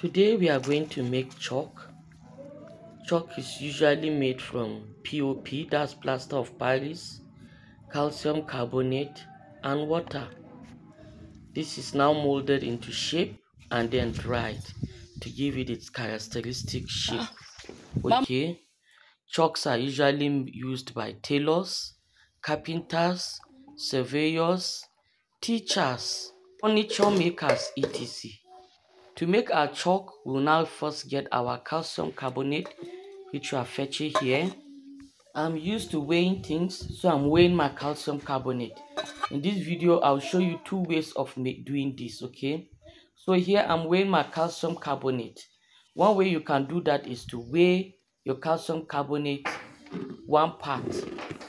Today we are going to make chalk. Chalk is usually made from POP, that's plaster of Paris, calcium carbonate and water. This is now molded into shape and then dried to give it its characteristic shape. Okay, chalks are usually used by tailors, carpenters, surveyors, teachers, furniture makers, etc. To make our chalk, we'll now first get our calcium carbonate, which we are fetching here. I'm used to weighing things, so I'm weighing my calcium carbonate. In this video, I'll show you two ways of doing this, okay? So here I'm weighing my calcium carbonate. One way you can do that is to weigh your calcium carbonate one part,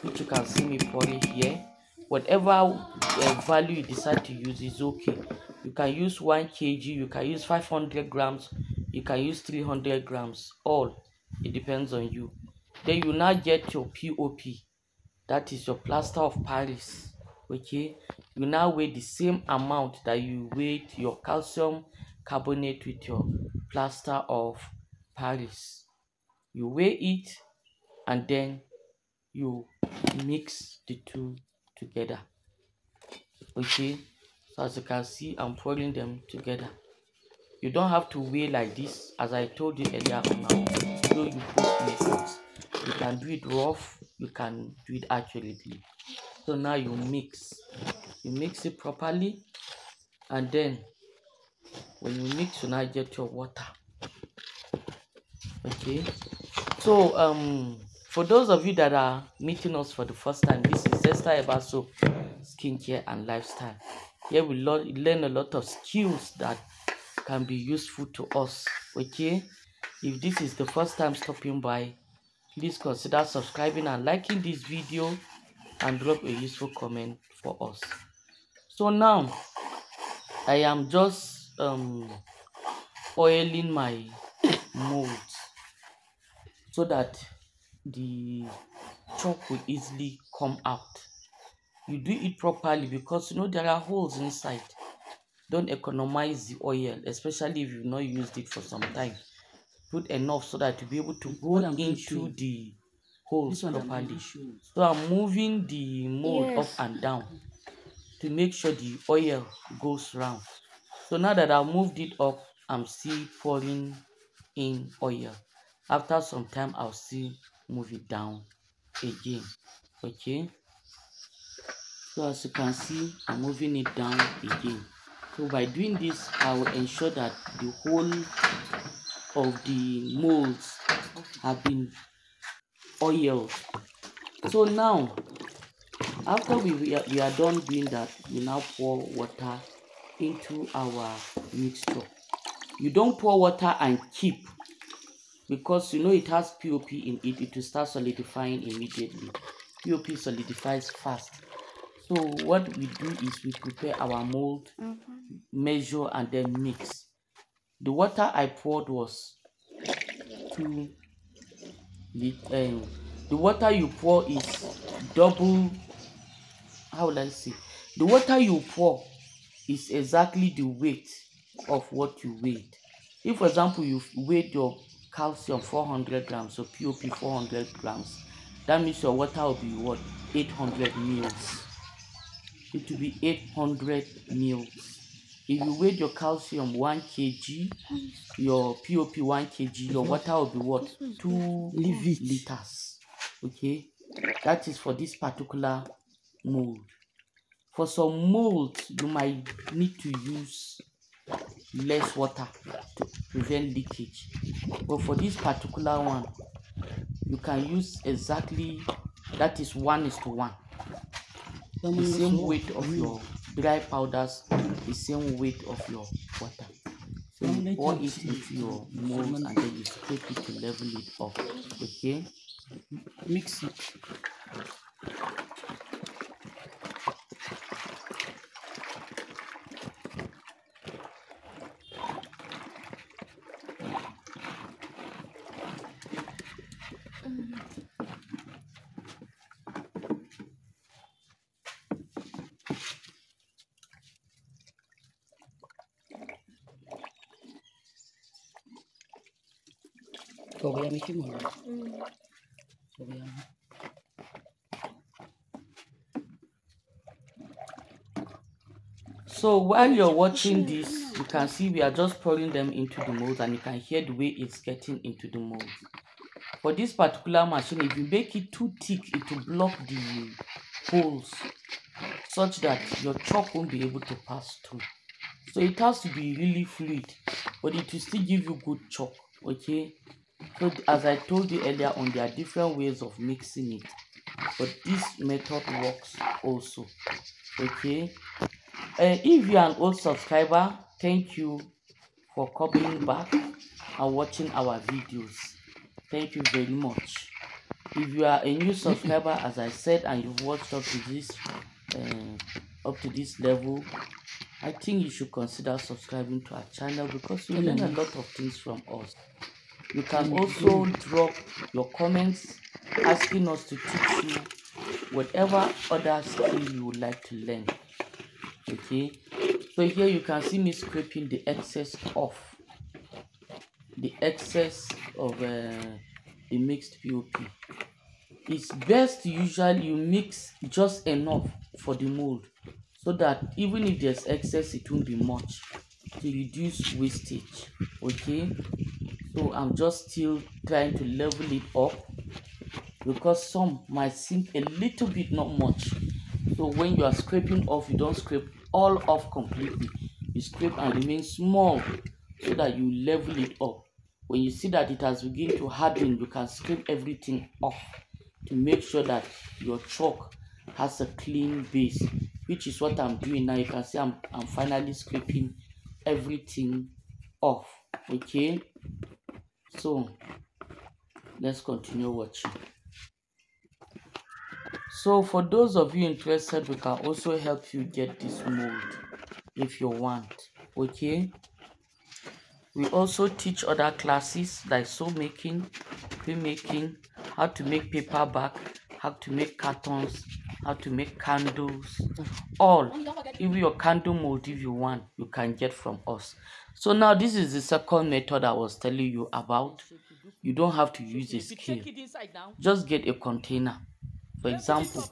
which you can see me pouring here. Whatever value you decide to use is okay. You can use 1 kg, you can use 500 grams, you can use 300 grams, all it depends on you. Then you now get your POP, that is your plaster of Paris. Okay, you now weigh the same amount that you weighed your calcium carbonate with your plaster of Paris. You weigh it and then you mix the two together. Okay, so as you can see, I'm pouring them together. You don't have to weigh like this, as I told you earlier on. I'll show you both methods. You can do it rough, you can do it accurately. So now you mix it properly, and then when you mix, you now get your water. Okay, so for those of you that are meeting us for the first time, this is Zesta Eba Soap, skincare and lifestyle. Here we learn a lot of skills that can be useful to us. Okay, if this is the first time stopping by, please consider subscribing and liking this video and drop a useful comment for us. So now I am just oiling my mold so that the chalk will easily come out. You do it properly because you know there are holes inside. Don't economize the oil, especially if you've not used it for some time. Put enough so that you'll be able to go into the holes properly. So I'm moving the mold up and down to make sure the oil goes round. So now that I've moved it up, I'm still pouring in oil. After some time, I'll still move it down again. Okay, so as you can see, I'm moving it down again. So by doing this, I will ensure that the whole of the molds have been oiled. So now, after we are done doing that, we now pour water into our mixture. You don't pour water and keep, because you know it has POP in it. It will start solidifying immediately. POP solidifies fast. So what we do is we prepare our mold, measure and then mix. The water I poured was 2 liters. The water you pour is double. How will I say? The water you pour is exactly the weight of what you weighed. If, for example, you weighed your calcium 400 grams, so POP 400 grams, that means your water will be what? 800 mils. It will be 800 mils. If you weighed your calcium 1 kg, your POP 1 kg, your water will be what? 2 liters. Okay, that is for this particular mold. For some molds, you might need to use less water to prevent leakage. But for this particular one, you can use exactly, that is 1:1. The same weight of your dry powders, the same weight of your water. So you pour it into your mold and then you scrape it to level it up. Okay, mix it. So while you're watching this, you can see we are just pouring them into the mold, and you can hear the way it's getting into the mold. For this particular machine, if you make it too thick, it will block the holes such that your chalk won't be able to pass through. So it has to be really fluid, but it will still give you good chalk. Okay, so as I told you earlier on, there are different ways of mixing it, but this method works also. Okay, if you are an old subscriber, thank you for coming back and watching our videos. Thank you very much. If you are a new subscriber, as I said, and you've watched up to this level, I think you should consider subscribing to our channel, because you learn a lot of things from us. You can also drop your comments asking us to teach you whatever other skill you would like to learn. Okay, so here you can see me scraping the excess off, the excess of the mixed POP. It's best usually you mix just enough for the mold, so that even if there's excess, it won't be much, to reduce wastage. Okay, so I'm just still trying to level it up, because some might sink a little bit, not much. So when you are scraping off, you don't scrape all off completely, you scrape and remain small, so that you level it up. When you see that it has begun to harden, you can scrape everything off to make sure that your chalk has a clean base, which is what I'm doing now. You can see I'm finally scraping everything off. Okay, so let's continue watching. So for those of you interested, we can also help you get this mold if you want. Okay, we also teach other classes like soap making, film making, how to make paper bag, how to make cartons, how to make candles. All, even your candle mold, if you want, you can get from us. So now this is the second method I was telling you about. You don't have to use a scale, just get a container. For example,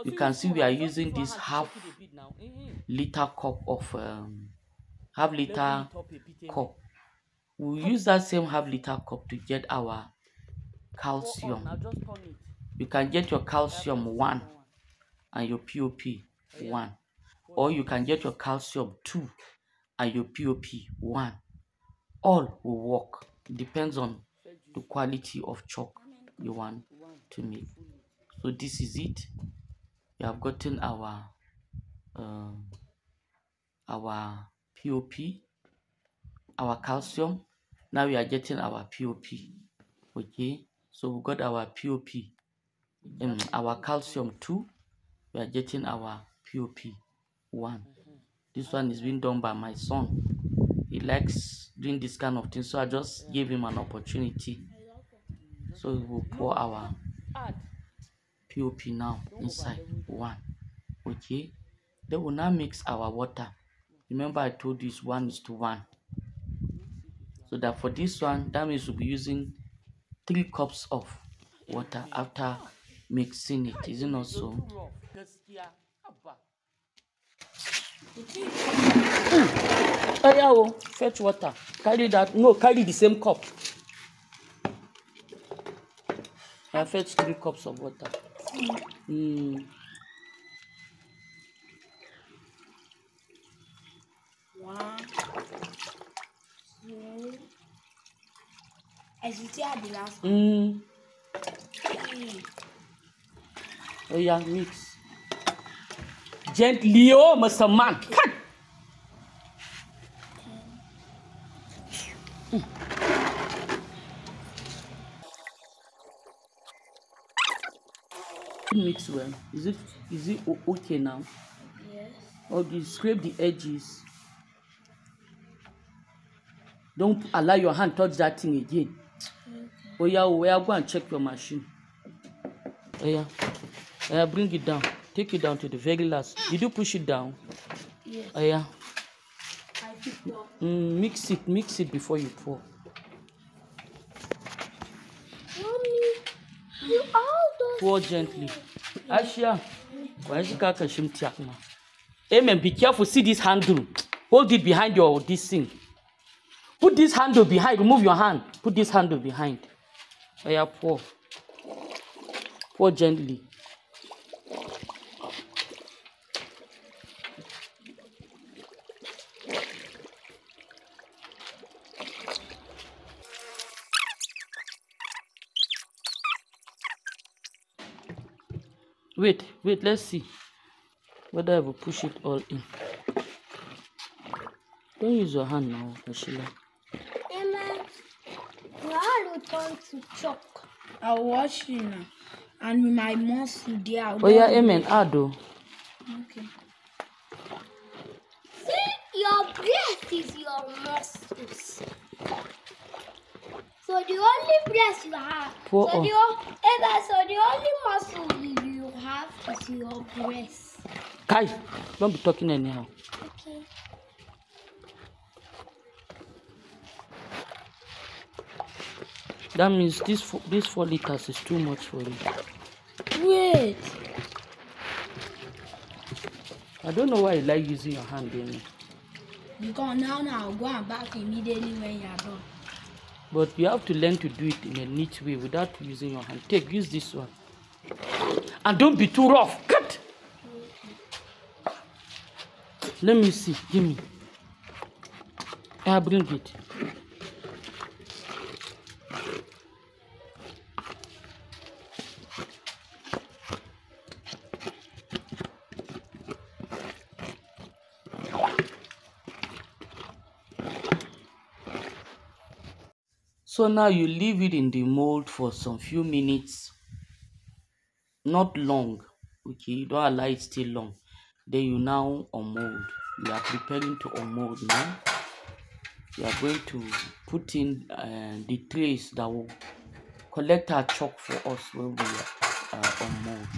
you can see we are using this half-liter cup of half-liter cup. We'll use that same half-liter cup to get our calcium. You can get your calcium 1 and your POP 1, or you can get your calcium 2 and your POP 1. All will work. It depends on the quality of chalk you want to make. So this is it. We have gotten our POP, our calcium. Now we are getting our POP. Okay, so we got our POP, our calcium 2. We are getting our POP 1. This one is being done by my son. He likes doing this kind of thing, so I just gave him an opportunity. So we will pour our POP now inside 1. Okay, then we'll now mix our water. Remember I told you it's 1:1. So that for this one, that means we'll be using 3 cups of water after mixing it. Is it not so? Oh yeah, fetch water. Carry that. No, carry the same cup. I fetch 3 cups of water. One, two. As you see, I the last one. 3. Oh yeah, mix. Gently, oh, Mr. Man. Mix well. Is it okay now? Yes. Or do you scrape the edges? Don't allow your hand touch that thing again. Okay. Oh yeah, we are going to check your machine. Oh yeah, bring it down. Take it down to the very last. Did you push it down? Yes. Oh yeah. I picked up. Mix it before you pour. You all those. Pour gently. Ashia, why is it? Amen. Be careful. See this handle. Hold it behind your this thing. Put this handle behind. Remove your hand. Put this handle behind. Oh yeah, pour. Pour gently. Wait, let's see whether I will push it all in. Don't use your hand now, Ashila. Emma, you will turn to chalk. I'll wash it now. And with my muscle there. Oh yeah, amen. Ado. Okay. See, your breast is your muscles. So the only breast you have, Pour on. so the only muscle you have is your breast. Kai, don't be talking anyhow. Okay. That means this 4 liters is too much for you. Wait. I don't know why you like using your hand, Amy. Because now I'll go and back immediately when you're done. But you have to learn to do it in a neat way without using your hand. Use this one. And don't be too rough. Cut! Let me see. Give me. I'll bring it. So now you leave it in the mold for some few minutes, not long, okay, you don't allow it stay long. Then you now unmold. We are preparing to unmold now. We are going to put in the trays that will collect our chalk for us when we unmold.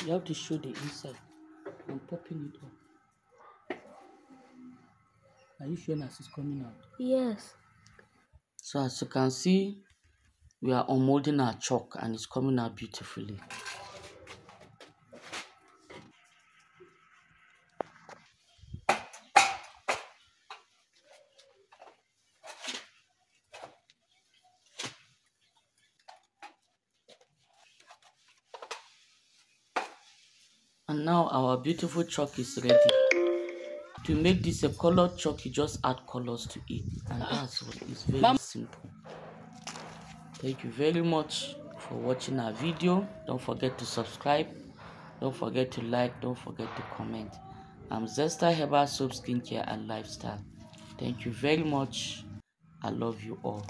You have to show the inside. I'm popping it up. Are you sure as it's coming out? Yes. So as you can see, we are unmolding our chalk and it's coming out beautifully. And now our beautiful chalk is ready. To make this a colored chalk, you just add colors to it, and that's what is very simple. Thank you very much for watching our video. Don't forget to subscribe, don't forget to like, don't forget to comment. I'm Zesta Herbal Soap Skincare and Lifestyle. Thank you very much. I love you all.